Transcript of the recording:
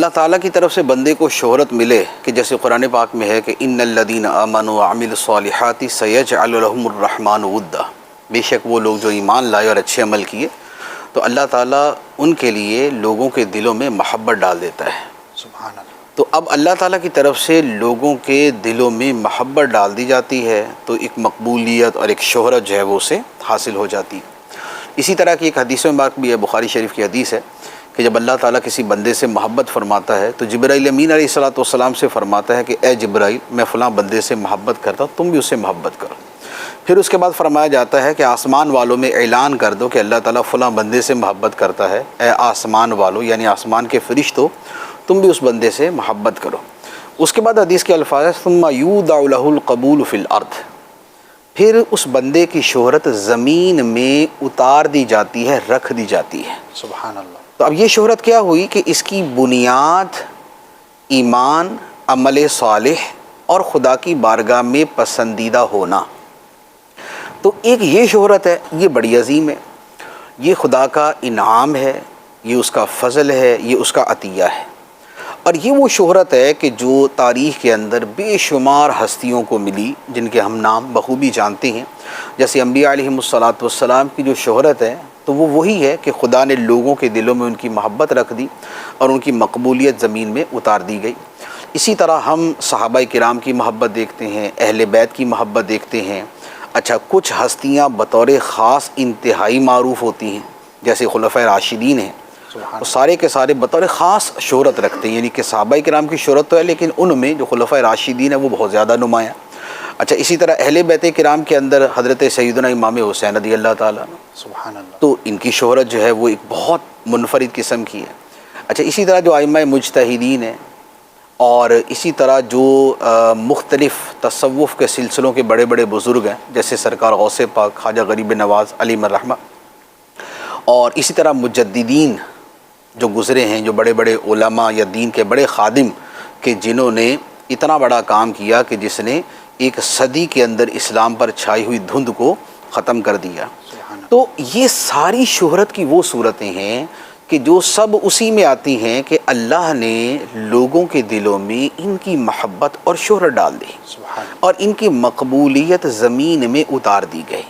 اللہ تعالیٰ کی طرف سے بندے کو شہرت ملے کہ جیسے قرآن پاک میں ہے کہ ان الذین آمنوا وعملوا الصالحات سیجعل لهم الرحمن ودا، بے شک وہ لوگ جو ایمان لائے اور اچھے عمل کیے تو اللہ تعالیٰ ان کے لیے لوگوں کے دلوں میں محبت ڈال دیتا ہے۔ سبحان اللہ۔ تو اب اللہ تعالیٰ کی طرف سے لوگوں کے دلوں میں محبت ڈال دی جاتی ہے تو ایک مقبولیت اور ایک شہرت جو ہے وہ اسے حاصل ہو جاتی ہے۔ اسی طرح کی ایک حدیث میں بھی ہے، بخاری شریف کی حدیث ہے کہ جب اللہ تعالیٰ کسی بندے سے محبت فرماتا ہے تو جبرائیل امین علیہ الصلوۃ والسلام سے فرماتا ہے کہ اے جبرائیل، میں فلاں بندے سے محبت کرتا ہوں، تم بھی اس سے محبت کرو۔ پھر اس کے بعد فرمایا جاتا ہے کہ آسمان والوں میں اعلان کر دو کہ اللہ تعالیٰ فلاں بندے سے محبت کرتا ہے، اے آسمان والوں یعنی آسمان کے فرشتوں، تم بھی اس بندے سے محبت کرو۔ اس کے بعد حدیث کے الفاظ ہیں ثم یودع لہ القبول فی الارض، پھر اس بندے کی شہرت زمین میں اتار دی جاتی ہے، رکھ دی جاتی ہے۔ سبحان اللہ۔ تو اب یہ شہرت کیا ہوئی کہ اس کی بنیاد ایمان، عمل صالح اور خدا کی بارگاہ میں پسندیدہ ہونا۔ تو ایک یہ شہرت ہے، یہ بڑی عظیم ہے، یہ خدا کا انعام ہے، یہ اس کا فضل ہے، یہ اس کا عطیہ ہے۔ اور یہ وہ شہرت ہے کہ جو تاریخ کے اندر بے شمار ہستیوں کو ملی جن کے ہم نام بخوبی جانتے ہیں، جیسے انبیاء علیہم الصلوۃ والسلام کی جو شہرت ہے تو وہ وہی ہے کہ خدا نے لوگوں کے دلوں میں ان کی محبت رکھ دی اور ان کی مقبولیت زمین میں اتار دی گئی۔ اسی طرح ہم صحابہ کرام کی محبت دیکھتے ہیں، اہل بیت کی محبت دیکھتے ہیں۔ اچھا، کچھ ہستیاں بطور خاص انتہائی معروف ہوتی ہیں، جیسے خلفائے راشدین ہیں، وہ سارے کے سارے بطور خاص شہرت رکھتے ہیں، یعنی کہ صحابہ کرام کی شہرت تو ہے لیکن ان میں جو خلفائے راشدین ہیں وہ بہت زیادہ نمایاں۔ اچھا، اسی طرح اہل بیت کرام کے اندر حضرت سیدنا امام حسین رضی اللہ تعالیٰ عنہ، سبحان اللہ، تو ان کی شہرت جو ہے وہ ایک بہت منفرد قسم کی ہے۔ اچھا، اسی طرح جو ائمہ مجتہدین ہیں اور اسی طرح جو مختلف تصوف کے سلسلوں کے بڑے بڑے بزرگ ہیں جیسے سرکار غوث پاک خواجہ غریب نواز علیہ الرحمہ، اور اسی طرح مجددین جو گزرے ہیں، جو بڑے بڑے علماء یا دین کے بڑے خادم کہ جنہوں نے اتنا بڑا کام کیا کہ جس نے ایک صدی کے اندر اسلام پر چھائی ہوئی دھند کو ختم کر دیا۔ تو یہ ساری شہرت کی وہ صورتیں ہیں کہ جو سب اسی میں آتی ہیں کہ اللہ نے لوگوں کے دلوں میں ان کی محبت اور شہرت ڈال دی اور ان کی مقبولیت زمین میں اتار دی گئی۔